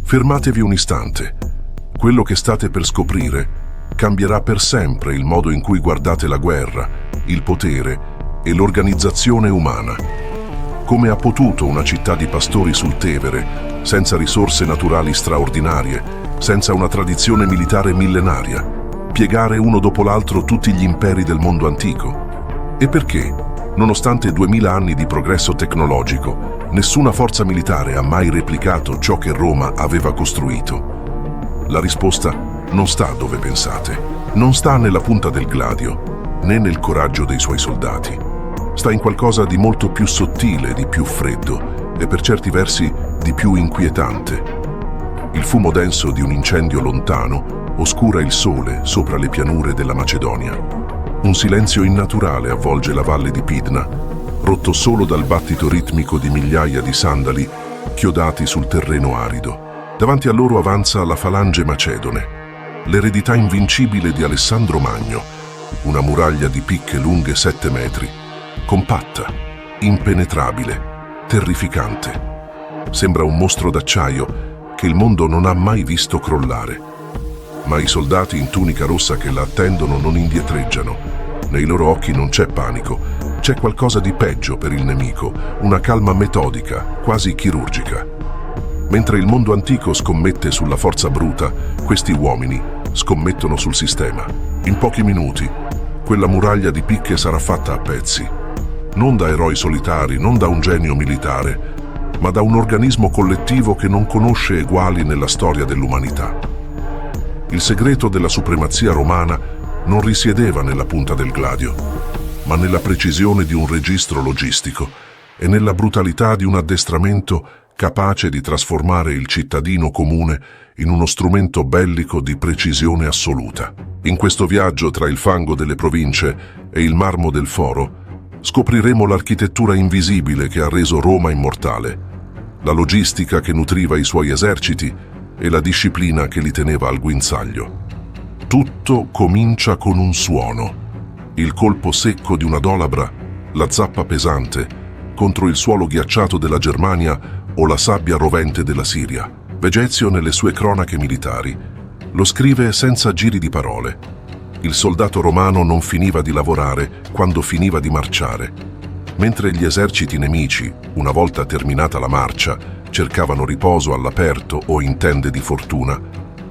Fermatevi un istante. Quello che state per scoprire cambierà per sempre il modo in cui guardate la guerra, il potere e l'organizzazione umana. Come ha potuto una città di pastori sul Tevere, senza risorse naturali straordinarie, senza una tradizione militare millenaria, piegare uno dopo l'altro tutti gli imperi del mondo antico? E perché, nonostante 2000 anni di progresso tecnologico, nessuna forza militare ha mai replicato ciò che Roma aveva costruito? La risposta non sta dove pensate, non sta nella punta del gladio, né nel coraggio dei suoi soldati. Sta in qualcosa di molto più sottile, di più freddo e per certi versi di più inquietante. Il fumo denso di un incendio lontano oscura il sole sopra le pianure della Macedonia. Un silenzio innaturale avvolge la valle di Pidna, rotto solo dal battito ritmico di migliaia di sandali chiodati sul terreno arido. Davanti a loro avanza la falange macedone, l'eredità invincibile di Alessandro Magno, una muraglia di picche lunghe 7 metri, compatta, impenetrabile, terrificante. Sembra un mostro d'acciaio che il mondo non ha mai visto crollare. Ma i soldati in tunica rossa che la attendono non indietreggiano. Nei loro occhi non c'è panico, c'è qualcosa di peggio per il nemico, una calma metodica, quasi chirurgica. Mentre il mondo antico scommette sulla forza bruta, questi uomini scommettono sul sistema. In pochi minuti, quella muraglia di picche sarà fatta a pezzi. Non da eroi solitari, non da un genio militare, ma da un organismo collettivo che non conosce eguali nella storia dell'umanità. Il segreto della supremazia romana non risiedeva nella punta del gladio, ma nella precisione di un registro logistico e nella brutalità di un addestramento capace di trasformare il cittadino comune in uno strumento bellico di precisione assoluta. In questo viaggio tra il fango delle province e il marmo del foro, scopriremo l'architettura invisibile che ha reso Roma immortale, la logistica che nutriva i suoi eserciti e la disciplina che li teneva al guinzaglio. Tutto comincia con un suono, il colpo secco di una dolabra, la zappa pesante contro il suolo ghiacciato della Germania o la sabbia rovente della Siria. Vegezio, nelle sue cronache militari, lo scrive senza giri di parole. Il soldato romano non finiva di lavorare quando finiva di marciare. Mentre gli eserciti nemici, una volta terminata la marcia, cercavano riposo all'aperto o in tende di fortuna,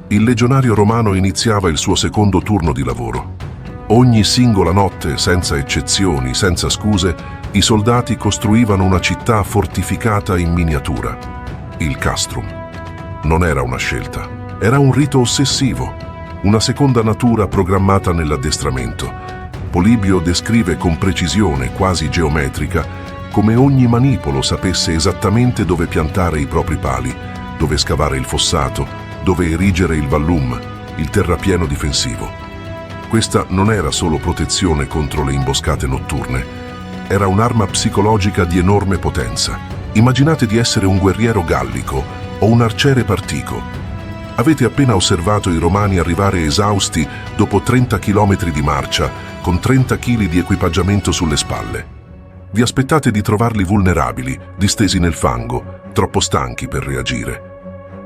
il legionario romano iniziava il suo secondo turno di lavoro. Ogni singola notte, senza eccezioni, senza scuse, i soldati costruivano una città fortificata in miniatura, il castrum. Non era una scelta, era un rito ossessivo, una seconda natura programmata nell'addestramento. Polibio descrive con precisione quasi geometrica come ogni manipolo sapesse esattamente dove piantare i propri pali, dove scavare il fossato, dove erigere il vallum, il terrapieno difensivo. Questa non era solo protezione contro le imboscate notturne, era un'arma psicologica di enorme potenza. Immaginate di essere un guerriero gallico o un arciere partico. Avete appena osservato i romani arrivare esausti dopo 30 chilometri di marcia, con 30 kg di equipaggiamento sulle spalle. Vi aspettate di trovarli vulnerabili, distesi nel fango, troppo stanchi per reagire.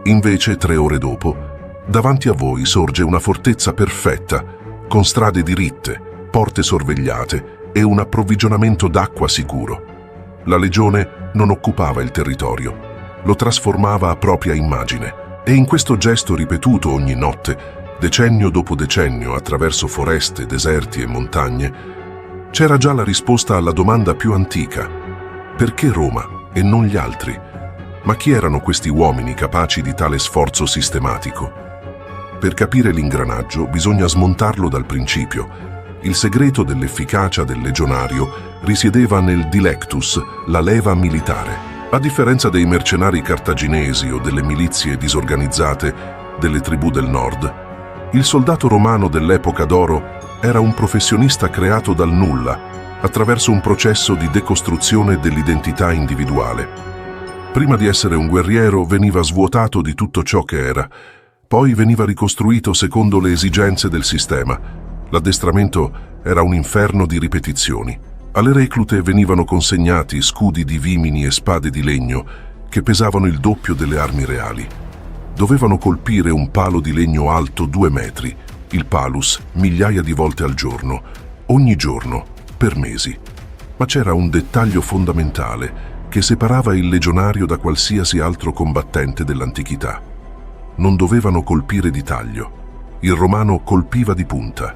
Invece, 3 ore dopo, davanti a voi sorge una fortezza perfetta, con strade diritte, porte sorvegliate e un approvvigionamento d'acqua sicuro. La legione non occupava il territorio, lo trasformava a propria immagine. E in questo gesto ripetuto ogni notte, decennio dopo decennio, attraverso foreste, deserti e montagne, c'era già la risposta alla domanda più antica: perché Roma e non gli altri? Ma chi erano questi uomini capaci di tale sforzo sistematico? Per capire l'ingranaggio bisogna smontarlo dal principio. Il segreto dell'efficacia del legionario risiedeva nel dilectus, la leva militare. A differenza dei mercenari cartaginesi o delle milizie disorganizzate delle tribù del nord, il soldato romano dell'epoca d'oro era un professionista creato dal nulla, attraverso un processo di decostruzione dell'identità individuale. Prima di essere un guerriero veniva svuotato di tutto ciò che era, poi veniva ricostruito secondo le esigenze del sistema. L'addestramento era un inferno di ripetizioni. Alle reclute venivano consegnati scudi di vimini e spade di legno che pesavano il doppio delle armi reali. Dovevano colpire un palo di legno alto 2 metri, il palus, migliaia di volte al giorno, ogni giorno, per mesi. Ma c'era un dettaglio fondamentale che separava il legionario da qualsiasi altro combattente dell'antichità. Non dovevano colpire di taglio. Il romano colpiva di punta.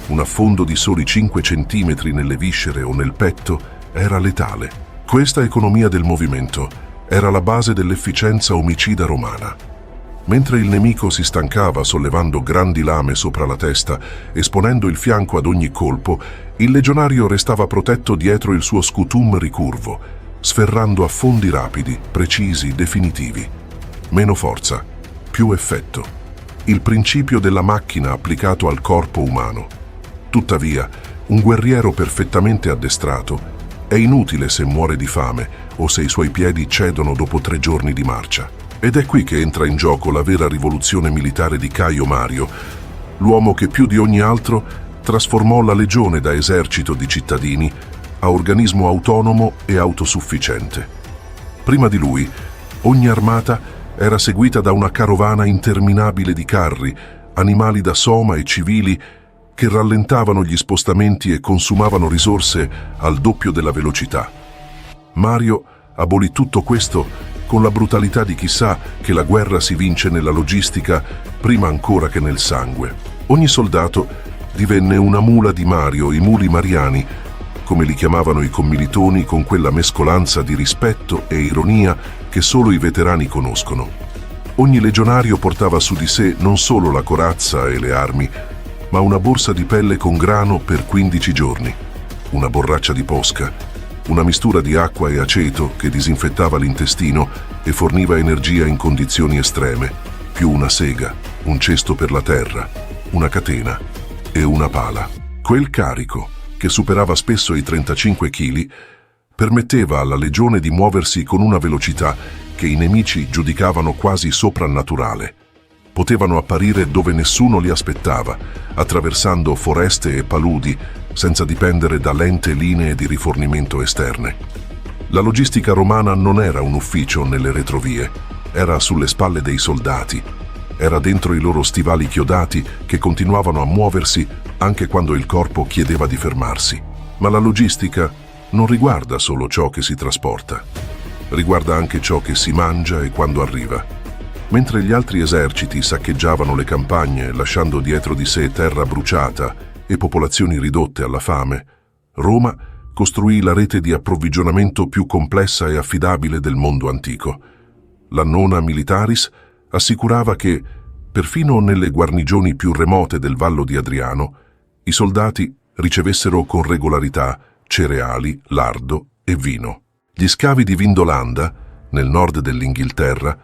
Un affondo di soli 5 centimetri nelle viscere o nel petto era letale. Questa economia del movimento era la base dell'efficienza omicida romana. Mentre il nemico si stancava sollevando grandi lame sopra la testa, esponendo il fianco ad ogni colpo, il legionario restava protetto dietro il suo scutum ricurvo, sferrando affondi rapidi, precisi, definitivi. Meno forza, più effetto. Il principio della macchina applicato al corpo umano. Tuttavia, un guerriero perfettamente addestrato è inutile se muore di fame o se i suoi piedi cedono dopo 3 giorni di marcia. Ed è qui che entra in gioco la vera rivoluzione militare di Caio Mario, l'uomo che più di ogni altro trasformò la legione da esercito di cittadini a organismo autonomo e autosufficiente. Prima di lui, ogni armata era seguita da una carovana interminabile di carri, animali da soma e civili che rallentavano gli spostamenti e consumavano risorse al doppio della velocità. Mario abolì tutto questo con la brutalità di chi sa che la guerra si vince nella logistica prima ancora che nel sangue. Ogni soldato divenne una mula di Mario, i muli mariani, come li chiamavano i commilitoni, con quella mescolanza di rispetto e ironia che solo i veterani conoscono. Ogni legionario portava su di sé non solo la corazza e le armi, ma una borsa di pelle con grano per 15 giorni, una borraccia di posca, una mistura di acqua e aceto che disinfettava l'intestino e forniva energia in condizioni estreme, più una sega, un cesto per la terra, una catena e una pala. Quel carico, che superava spesso i 35 kg, permetteva alla legione di muoversi con una velocità che i nemici giudicavano quasi soprannaturale. Potevano apparire dove nessuno li aspettava, attraversando foreste e paludi, senza dipendere da lente linee di rifornimento esterne. La logistica romana non era un ufficio nelle retrovie, era sulle spalle dei soldati, era dentro i loro stivali chiodati che continuavano a muoversi anche quando il corpo chiedeva di fermarsi. Ma la logistica non riguarda solo ciò che si trasporta, riguarda anche ciò che si mangia e quando arriva. Mentre gli altri eserciti saccheggiavano le campagne lasciando dietro di sé terra bruciata e popolazioni ridotte alla fame, Roma costruì la rete di approvvigionamento più complessa e affidabile del mondo antico. La Nona Militaris assicurava che, perfino nelle guarnigioni più remote del Vallo di Adriano, i soldati ricevessero con regolarità cereali, lardo e vino. Gli scavi di Vindolanda, nel nord dell'Inghilterra,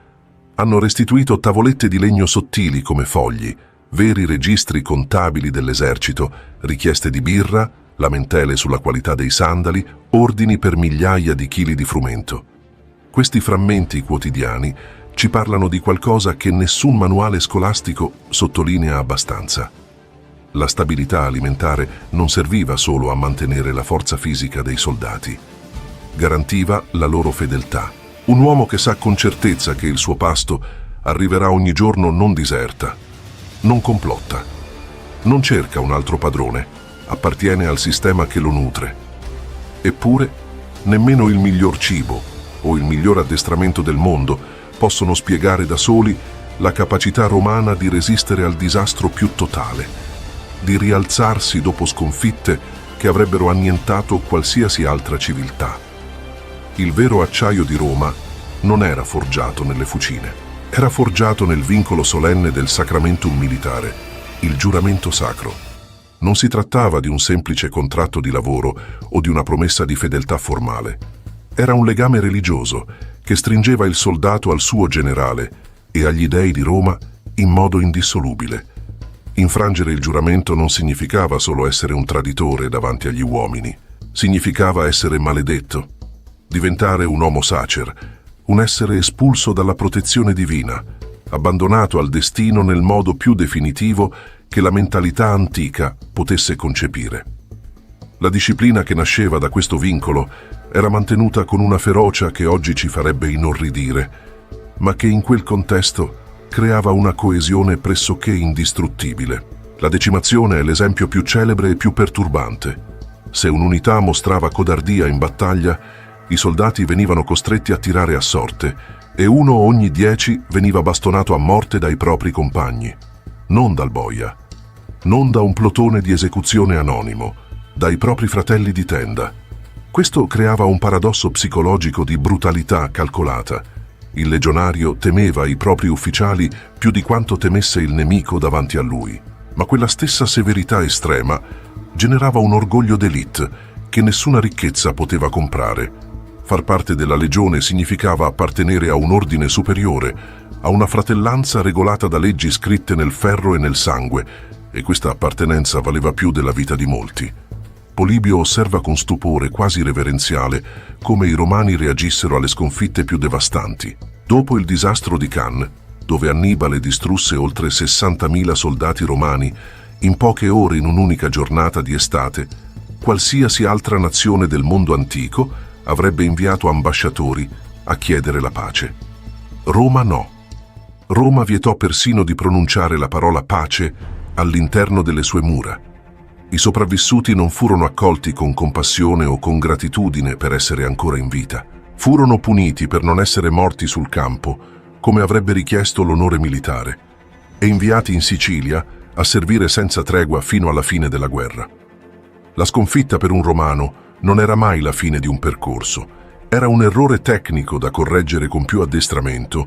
hanno restituito tavolette di legno sottili come fogli, veri registri contabili dell'esercito, richieste di birra, lamentele sulla qualità dei sandali, ordini per migliaia di chili di frumento. Questi frammenti quotidiani ci parlano di qualcosa che nessun manuale scolastico sottolinea abbastanza. La stabilità alimentare non serviva solo a mantenere la forza fisica dei soldati, garantiva la loro fedeltà. Un uomo che sa con certezza che il suo pasto arriverà ogni giorno non diserta, non complotta, non cerca un altro padrone, appartiene al sistema che lo nutre. Eppure, nemmeno il miglior cibo o il miglior addestramento del mondo possono spiegare da soli la capacità romana di resistere al disastro più totale, di rialzarsi dopo sconfitte che avrebbero annientato qualsiasi altra civiltà. Il vero acciaio di Roma non era forgiato nelle fucine, era forgiato nel vincolo solenne del sacramentum militare, il giuramento sacro. Non si trattava di un semplice contratto di lavoro o di una promessa di fedeltà formale. Era un legame religioso che stringeva il soldato al suo generale e agli dei di Roma in modo indissolubile. Infrangere il giuramento non significava solo essere un traditore davanti agli uomini, significava essere maledetto, diventare un homo sacer, un essere espulso dalla protezione divina, abbandonato al destino nel modo più definitivo che la mentalità antica potesse concepire. La disciplina che nasceva da questo vincolo era mantenuta con una ferocia che oggi ci farebbe inorridire, ma che in quel contesto creava una coesione pressoché indistruttibile. La decimazione è l'esempio più celebre e più perturbante. Se un'unità mostrava codardia in battaglia, i soldati venivano costretti a tirare a sorte e 1 ogni 10 veniva bastonato a morte dai propri compagni. Non dal boia, non da un plotone di esecuzione anonimo, dai propri fratelli di tenda. Questo creava un paradosso psicologico di brutalità calcolata. Il legionario temeva i propri ufficiali più di quanto temesse il nemico davanti a lui. Ma quella stessa severità estrema generava un orgoglio d'élite che nessuna ricchezza poteva comprare. Far parte della legione significava appartenere a un ordine superiore, a una fratellanza regolata da leggi scritte nel ferro e nel sangue, e questa appartenenza valeva più della vita di molti. Polibio osserva con stupore quasi reverenziale come i romani reagissero alle sconfitte più devastanti. Dopo il disastro di Cannes, dove Annibale distrusse oltre 60.000 soldati romani in poche ore in un'unica giornata di estate, qualsiasi altra nazione del mondo antico avrebbe inviato ambasciatori a chiedere la pace. Roma no. Roma vietò persino di pronunciare la parola pace all'interno delle sue mura. I sopravvissuti non furono accolti con compassione o con gratitudine per essere ancora in vita. Furono puniti per non essere morti sul campo, come avrebbe richiesto l'onore militare, e inviati in Sicilia a servire senza tregua fino alla fine della guerra. La sconfitta per un romano non era mai la fine di un percorso, era un errore tecnico da correggere con più addestramento,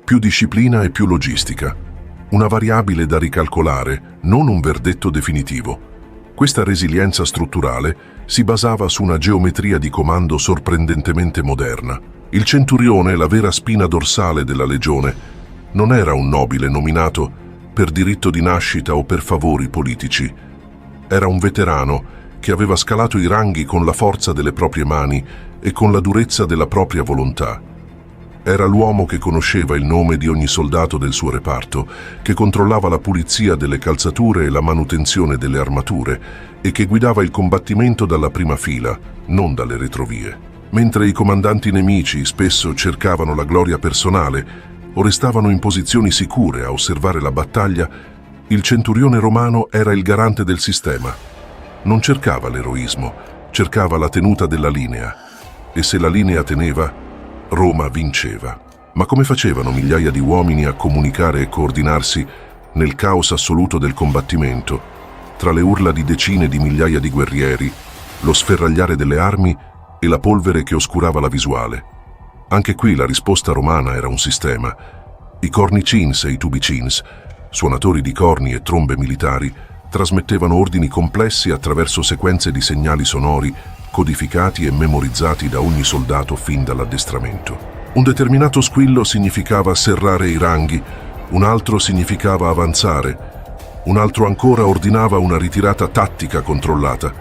più disciplina e più logistica, una variabile da ricalcolare, non un verdetto definitivo. Questa resilienza strutturale si basava su una geometria di comando sorprendentemente moderna. Il centurione, la vera spina dorsale della legione, non era un nobile nominato per diritto di nascita o per favori politici. Era un veterano che aveva scalato i ranghi con la forza delle proprie mani e con la durezza della propria volontà. Era l'uomo che conosceva il nome di ogni soldato del suo reparto, che controllava la pulizia delle calzature e la manutenzione delle armature e che guidava il combattimento dalla prima fila, non dalle retrovie. Mentre i comandanti nemici spesso cercavano la gloria personale o restavano in posizioni sicure a osservare la battaglia, il centurione romano era il garante del sistema. Non cercava l'eroismo, cercava la tenuta della linea. E se la linea teneva, Roma vinceva. Ma come facevano migliaia di uomini a comunicare e coordinarsi nel caos assoluto del combattimento, tra le urla di decine di migliaia di guerrieri, lo sferragliare delle armi e la polvere che oscurava la visuale? Anche qui la risposta romana era un sistema. I cornicins e i tubicins, suonatori di corni e trombe militari, trasmettevano ordini complessi attraverso sequenze di segnali sonori codificati e memorizzati da ogni soldato fin dall'addestramento. Un determinato squillo significava serrare i ranghi, un altro significava avanzare, un altro ancora ordinava una ritirata tattica controllata,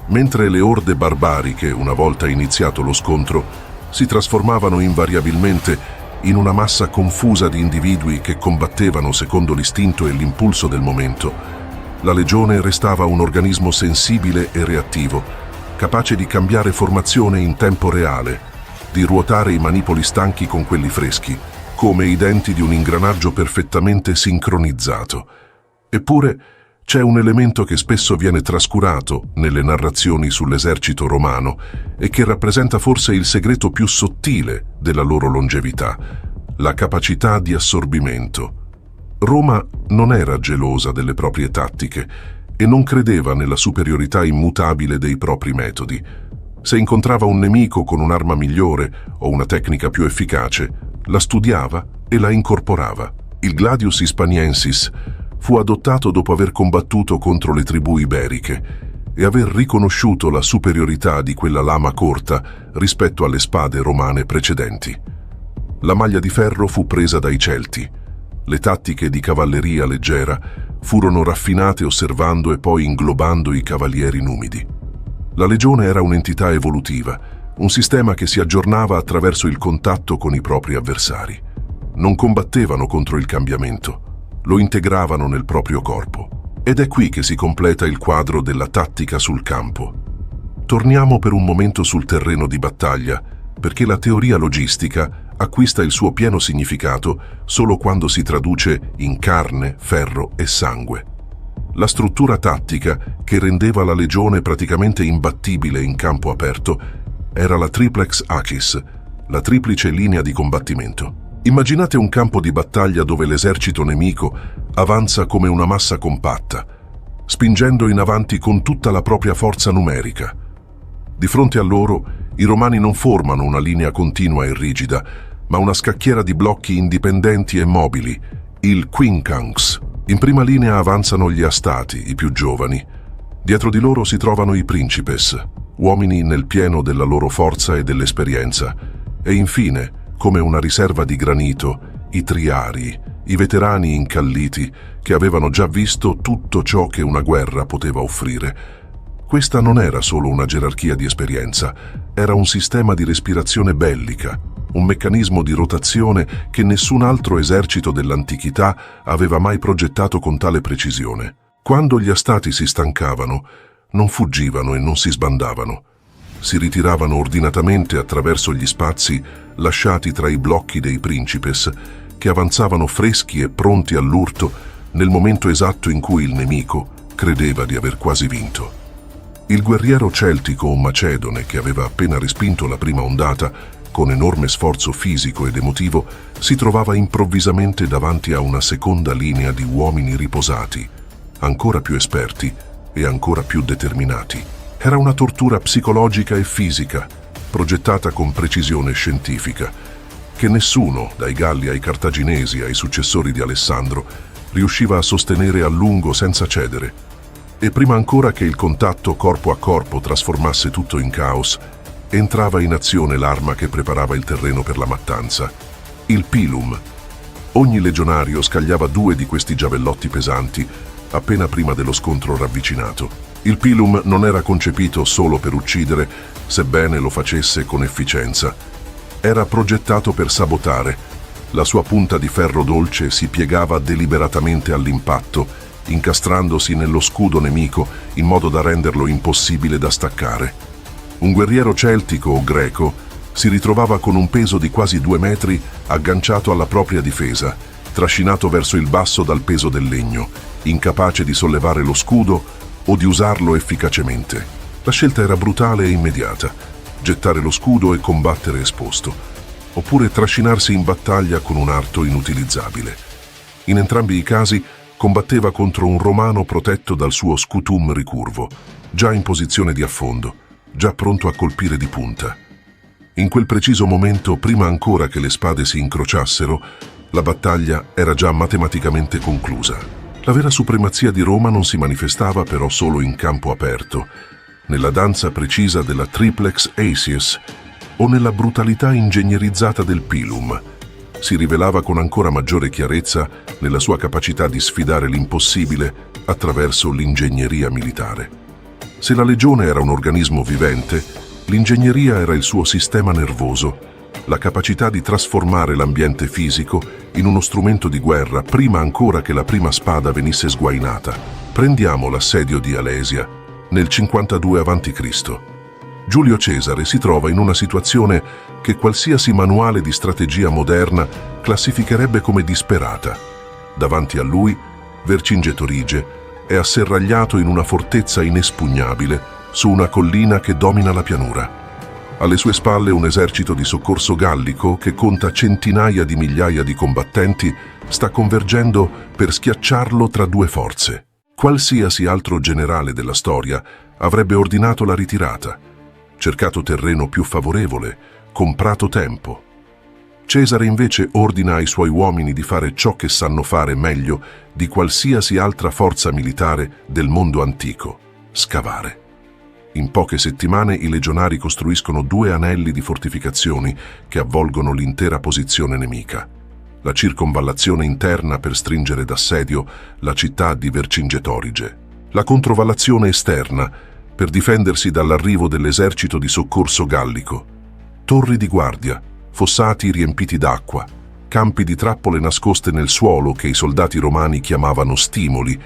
mentre le orde barbariche, una volta iniziato lo scontro, si trasformavano invariabilmente in una massa confusa di individui che combattevano secondo l'istinto e l'impulso del momento. La legione restava un organismo sensibile e reattivo, capace di cambiare formazione in tempo reale, di ruotare i manipoli stanchi con quelli freschi, come i denti di un ingranaggio perfettamente sincronizzato. Eppure c'è un elemento che spesso viene trascurato nelle narrazioni sull'esercito romano e che rappresenta forse il segreto più sottile della loro longevità: la capacità di assorbimento. Roma non era gelosa delle proprie tattiche e non credeva nella superiorità immutabile dei propri metodi. Se incontrava un nemico con un'arma migliore o una tecnica più efficace, la studiava e la incorporava. Il Gladius Hispaniensis fu adottato dopo aver combattuto contro le tribù iberiche e aver riconosciuto la superiorità di quella lama corta rispetto alle spade romane precedenti. La maglia di ferro fu presa dai Celti. Le tattiche di cavalleria leggera furono raffinate osservando e poi inglobando i cavalieri numidi. La legione era un'entità evolutiva, un sistema che si aggiornava attraverso il contatto con i propri avversari. Non combattevano contro il cambiamento, lo integravano nel proprio corpo. Ed è qui che si completa il quadro della tattica sul campo. Torniamo per un momento sul terreno di battaglia, perché la teoria logistica acquista il suo pieno significato solo quando si traduce in carne, ferro e sangue. La struttura tattica che rendeva la legione praticamente imbattibile in campo aperto era la triplex axis, la triplice linea di combattimento. Immaginate un campo di battaglia dove l'esercito nemico avanza come una massa compatta, spingendo in avanti con tutta la propria forza numerica. Di fronte a loro, i romani non formano una linea continua e rigida, ma una scacchiera di blocchi indipendenti e mobili, il quincunx. In prima linea avanzano gli astati, i più giovani. Dietro di loro si trovano i principes, uomini nel pieno della loro forza e dell'esperienza. E infine, come una riserva di granito, i triarii, i veterani incalliti che avevano già visto tutto ciò che una guerra poteva offrire. Questa non era solo una gerarchia di esperienza, era un sistema di respirazione bellica, un meccanismo di rotazione che nessun altro esercito dell'antichità aveva mai progettato con tale precisione. Quando gli astati si stancavano, non fuggivano e non si sbandavano. Si ritiravano ordinatamente attraverso gli spazi lasciati tra i blocchi dei principes, che avanzavano freschi e pronti all'urto nel momento esatto in cui il nemico credeva di aver quasi vinto. Il guerriero celtico o macedone, che aveva appena respinto la prima ondata, con enorme sforzo fisico ed emotivo, si trovava improvvisamente davanti a una seconda linea di uomini riposati, ancora più esperti e ancora più determinati. Era una tortura psicologica e fisica, progettata con precisione scientifica, che nessuno, dai Galli ai Cartaginesi ai successori di Alessandro, riusciva a sostenere a lungo senza cedere. E prima ancora che il contatto corpo a corpo trasformasse tutto in caos, entrava in azione l'arma che preparava il terreno per la mattanza, il pilum. Ogni legionario scagliava 2 di questi giavellotti pesanti appena prima dello scontro ravvicinato. Il pilum non era concepito solo per uccidere, sebbene lo facesse con efficienza. Era progettato per sabotare. La sua punta di ferro dolce si piegava deliberatamente all'impatto, incastrandosi nello scudo nemico in modo da renderlo impossibile da staccare. Un guerriero celtico o greco si ritrovava con un peso di quasi 2 metri agganciato alla propria difesa, trascinato verso il basso dal peso del legno, incapace di sollevare lo scudo o di usarlo efficacemente. La scelta era brutale e immediata: gettare lo scudo e combattere esposto, oppure trascinarsi in battaglia con un arto inutilizzabile. In entrambi i casi combatteva contro un romano protetto dal suo scutum ricurvo, già in posizione di affondo, già pronto a colpire di punta. In quel preciso momento, prima ancora che le spade si incrociassero, la battaglia era già matematicamente conclusa. La vera supremazia di Roma non si manifestava però solo in campo aperto, nella danza precisa della triplex acies o nella brutalità ingegnerizzata del pilum. Si rivelava con ancora maggiore chiarezza nella sua capacità di sfidare l'impossibile attraverso l'ingegneria militare. Se la legione era un organismo vivente, l'ingegneria era il suo sistema nervoso, la capacità di trasformare l'ambiente fisico in uno strumento di guerra prima ancora che la prima spada venisse sguainata. Prendiamo l'assedio di Alesia nel 52 a.C. Giulio Cesare si trova in una situazione che qualsiasi manuale di strategia moderna classificherebbe come disperata. Davanti a lui, Vercingetorige è asserragliato in una fortezza inespugnabile su una collina che domina la pianura. Alle sue spalle un esercito di soccorso gallico che conta centinaia di migliaia di combattenti sta convergendo per schiacciarlo tra 2 forze. Qualsiasi altro generale della storia avrebbe ordinato la ritirata, cercato terreno più favorevole, comprato tempo. Cesare invece ordina ai suoi uomini di fare ciò che sanno fare meglio di qualsiasi altra forza militare del mondo antico: scavare. In poche settimane i legionari costruiscono 2 anelli di fortificazioni che avvolgono l'intera posizione nemica. La circonvallazione interna per stringere d'assedio la città di Vercingetorige. La controvallazione esterna per difendersi dall'arrivo dell'esercito di soccorso gallico. Torri di guardia, fossati riempiti d'acqua, campi di trappole nascoste nel suolo che i soldati romani chiamavano stimoli,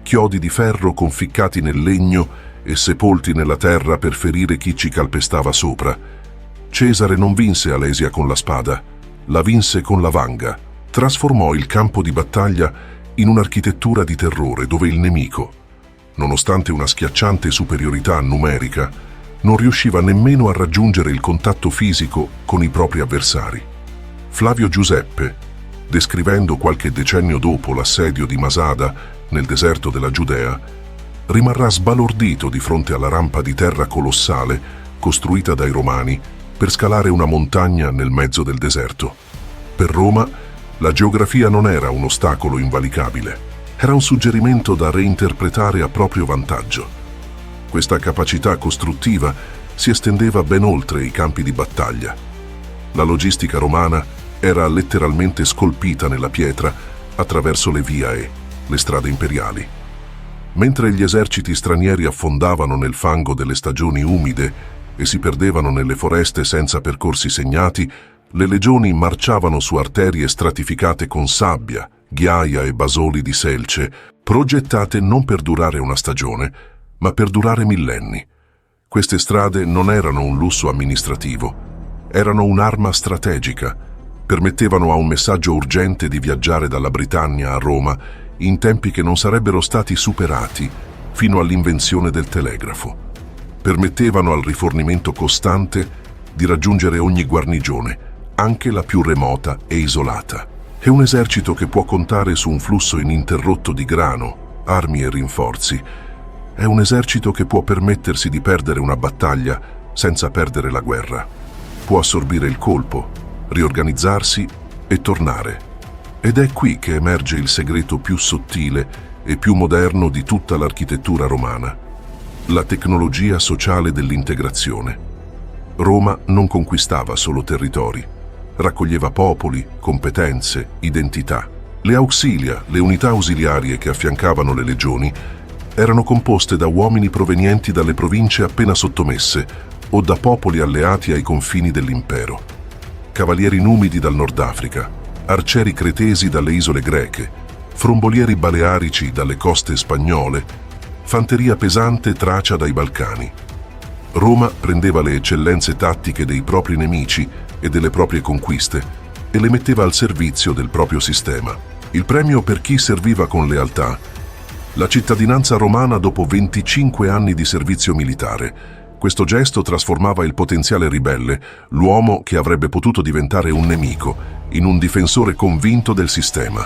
chiodi di ferro conficcati nel legno e sepolti nella terra per ferire chi ci calpestava sopra. Cesare non vinse Alesia con la spada, la vinse con la vanga, trasformò il campo di battaglia in un'architettura di terrore dove il nemico, nonostante una schiacciante superiorità numerica, non riusciva nemmeno a raggiungere il contatto fisico con i propri avversari. Flavio Giuseppe, descrivendo qualche decennio dopo l'assedio di Masada nel deserto della Giudea, rimarrà sbalordito di fronte alla rampa di terra colossale costruita dai Romani per scalare una montagna nel mezzo del deserto. Per Roma, la geografia non era un ostacolo invalicabile, era un suggerimento da reinterpretare a proprio vantaggio. Questa capacità costruttiva si estendeva ben oltre i campi di battaglia. La logistica romana era letteralmente scolpita nella pietra attraverso le viae, le strade imperiali. Mentre gli eserciti stranieri affondavano nel fango delle stagioni umide e si perdevano nelle foreste senza percorsi segnati, le legioni marciavano su arterie stratificate con sabbia, ghiaia e basoli di selce, progettate non per durare una stagione, ma per durare millenni. Queste strade non erano un lusso amministrativo, erano un'arma strategica. Permettevano a un messaggio urgente di viaggiare dalla Britannia a Roma in tempi che non sarebbero stati superati fino all'invenzione del telegrafo. Permettevano al rifornimento costante di raggiungere ogni guarnigione, anche la più remota e isolata. È un esercito che può contare su un flusso ininterrotto di grano, armi e rinforzi. È un esercito che può permettersi di perdere una battaglia senza perdere la guerra. Può assorbire il colpo, riorganizzarsi e tornare. Ed è qui che emerge il segreto più sottile e più moderno di tutta l'architettura romana: la tecnologia sociale dell'integrazione. Roma non conquistava solo territori, raccoglieva popoli, competenze, identità. Le auxilia, le unità ausiliarie che affiancavano le legioni, erano composte da uomini provenienti dalle province appena sottomesse o da popoli alleati ai confini dell'impero. Cavalieri numidi dal Nord Africa, arcieri cretesi dalle isole greche, frombolieri balearici dalle coste spagnole, fanteria pesante tracia dai Balcani. Roma prendeva le eccellenze tattiche dei propri nemici e delle proprie conquiste e le metteva al servizio del proprio sistema. Il premio per chi serviva con lealtà: la cittadinanza romana dopo 25 anni di servizio militare. Questo gesto trasformava il potenziale ribelle, l'uomo che avrebbe potuto diventare un nemico, in un difensore convinto del sistema.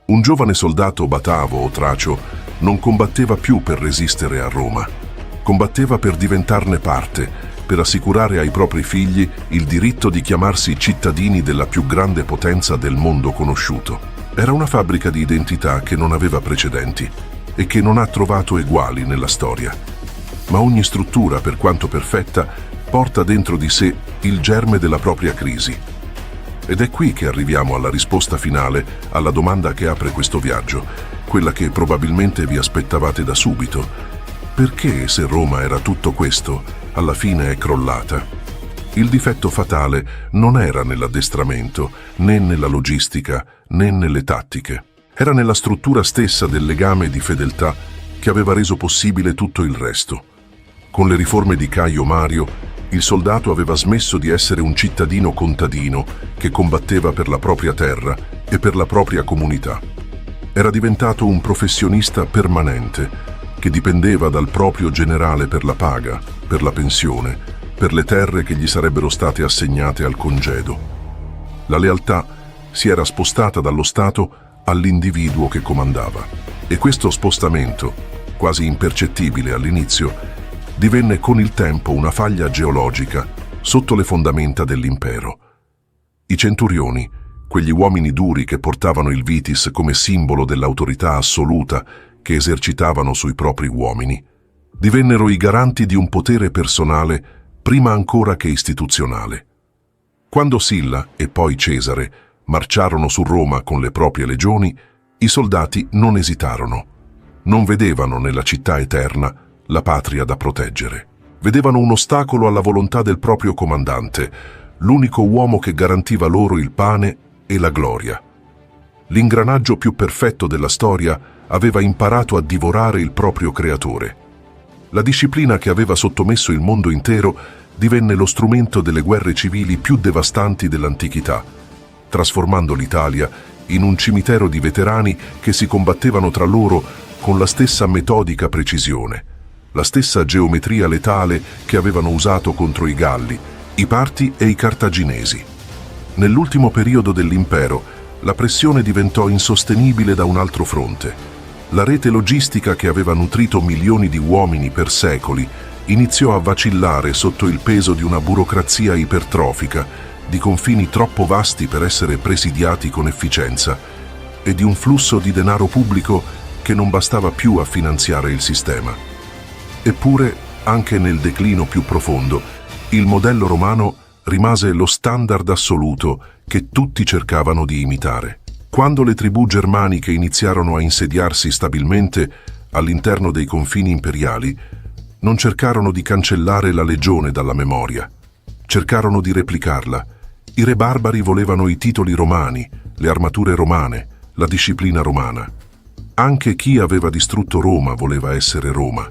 Un giovane soldato batavo o tracio non combatteva più per resistere a Roma. Combatteva per diventarne parte, per assicurare ai propri figli il diritto di chiamarsi cittadini della più grande potenza del mondo conosciuto. Era una fabbrica di identità che non aveva precedenti e che non ha trovato eguali nella storia. Ma ogni struttura, per quanto perfetta, porta dentro di sé il germe della propria crisi. Ed è qui che arriviamo alla risposta finale alla domanda che apre questo viaggio, quella che probabilmente vi aspettavate da subito. Perché, se Roma era tutto questo, alla fine è crollata? Il difetto fatale non era nell'addestramento, né nella logistica, né nelle tattiche. Era nella struttura stessa del legame di fedeltà che aveva reso possibile tutto il resto. Con le riforme di Caio Mario, il soldato aveva smesso di essere un cittadino contadino che combatteva per la propria terra e per la propria comunità. Era diventato un professionista permanente che dipendeva dal proprio generale per la paga, per la pensione, per le terre che gli sarebbero state assegnate al congedo. La lealtà si era spostata dallo Stato all'individuo che comandava. E questo spostamento, quasi impercettibile all'inizio, divenne con il tempo una faglia geologica sotto le fondamenta dell'impero. I centurioni, quegli uomini duri che portavano il vitis come simbolo dell'autorità assoluta che esercitavano sui propri uomini, divennero i garanti di un potere personale prima ancora che istituzionale. Quando Silla e poi Cesare marciarono su Roma con le proprie legioni, i soldati non esitarono. Non vedevano nella città eterna la patria da proteggere. Vedevano un ostacolo alla volontà del proprio comandante, l'unico uomo che garantiva loro il pane e la gloria. L'ingranaggio più perfetto della storia aveva imparato a divorare il proprio creatore. La disciplina che aveva sottomesso il mondo intero divenne lo strumento delle guerre civili più devastanti dell'antichità. trasformando l'Italia in un cimitero di veterani che si combattevano tra loro con la stessa metodica precisione, la stessa geometria letale che avevano usato contro i Galli, i Parti e i Cartaginesi. Nell'ultimo periodo dell'impero, la pressione diventò insostenibile da un altro fronte. La rete logistica che aveva nutrito milioni di uomini per secoli iniziò a vacillare sotto il peso di una burocrazia ipertrofica, di confini troppo vasti per essere presidiati con efficienza e di un flusso di denaro pubblico che non bastava più a finanziare il sistema. Eppure, anche nel declino più profondo, il modello romano rimase lo standard assoluto che tutti cercavano di imitare. Quando le tribù germaniche iniziarono a insediarsi stabilmente all'interno dei confini imperiali, non cercarono di cancellare la legione dalla memoria, cercarono di replicarla. I re barbari volevano i titoli romani, le armature romane, la disciplina romana. Anche chi aveva distrutto Roma voleva essere Roma.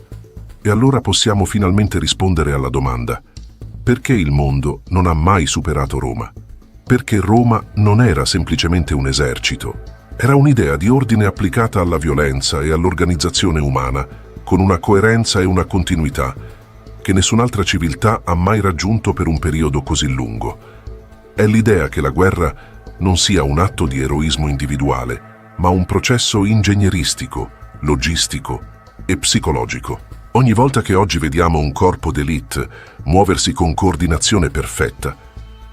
E allora possiamo finalmente rispondere alla domanda: perché il mondo non ha mai superato Roma? Perché Roma non era semplicemente un esercito, era un'idea di ordine applicata alla violenza e all'organizzazione umana, con una coerenza e una continuità che nessun'altra civiltà ha mai raggiunto per un periodo così lungo. È l'idea che la guerra non sia un atto di eroismo individuale, ma un processo ingegneristico, logistico e psicologico. Ogni volta che oggi vediamo un corpo d'élite muoversi con coordinazione perfetta,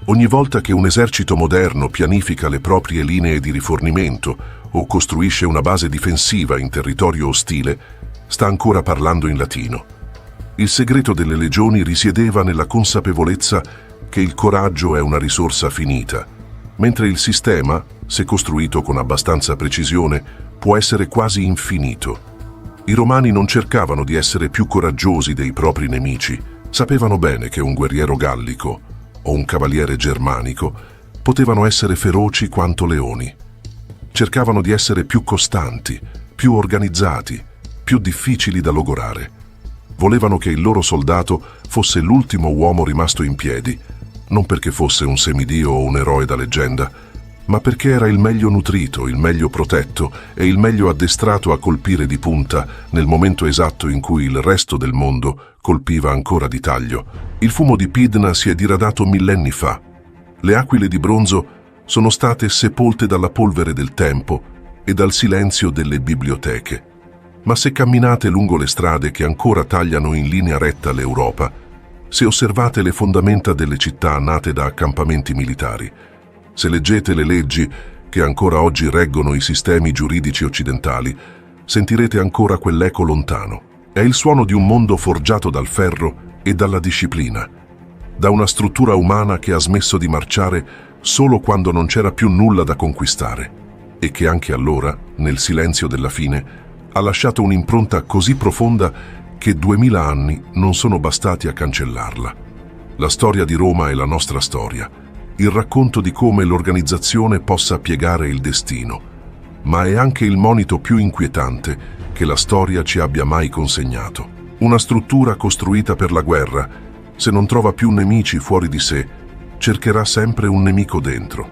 ogni volta che un esercito moderno pianifica le proprie linee di rifornimento o costruisce una base difensiva in territorio ostile, sta ancora parlando in latino. Il segreto delle legioni risiedeva nella consapevolezza che il coraggio è una risorsa finita, mentre il sistema, se costruito con abbastanza precisione, può essere quasi infinito. I romani non cercavano di essere più coraggiosi dei propri nemici, sapevano bene che un guerriero gallico o un cavaliere germanico potevano essere feroci quanto leoni. Cercavano di essere più costanti, più organizzati, più difficili da logorare. Volevano che il loro soldato fosse l'ultimo uomo rimasto in piedi, non perché fosse un semidio o un eroe da leggenda, ma perché era il meglio nutrito, il meglio protetto e il meglio addestrato a colpire di punta nel momento esatto in cui il resto del mondo colpiva ancora di taglio. Il fumo di Pidna si è diradato millenni fa. Le aquile di bronzo sono state sepolte dalla polvere del tempo e dal silenzio delle biblioteche. Ma se camminate lungo le strade che ancora tagliano in linea retta l'Europa, se osservate le fondamenta delle città nate da accampamenti militari, se leggete le leggi che ancora oggi reggono i sistemi giuridici occidentali, sentirete ancora quell'eco lontano. È il suono di un mondo forgiato dal ferro e dalla disciplina, da una struttura umana che ha smesso di marciare solo quando non c'era più nulla da conquistare e che anche allora, nel silenzio della fine, ha lasciato un'impronta così profonda che 2000 anni non sono bastati a cancellarla. La storia di Roma è la nostra storia, il racconto di come l'organizzazione possa piegare il destino, ma è anche il monito più inquietante che la storia ci abbia mai consegnato. Una struttura costruita per la guerra, se non trova più nemici fuori di sé, cercherà sempre un nemico dentro.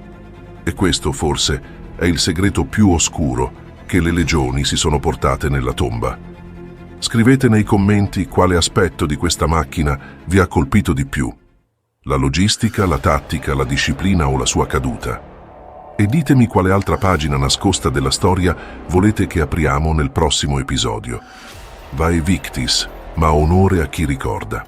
E questo, forse, è il segreto più oscuro che le legioni si sono portate nella tomba. Scrivete nei commenti quale aspetto di questa macchina vi ha colpito di più: la logistica, la tattica, la disciplina o la sua caduta. E ditemi quale altra pagina nascosta della storia volete che apriamo nel prossimo episodio. Vae victis, ma onore a chi ricorda.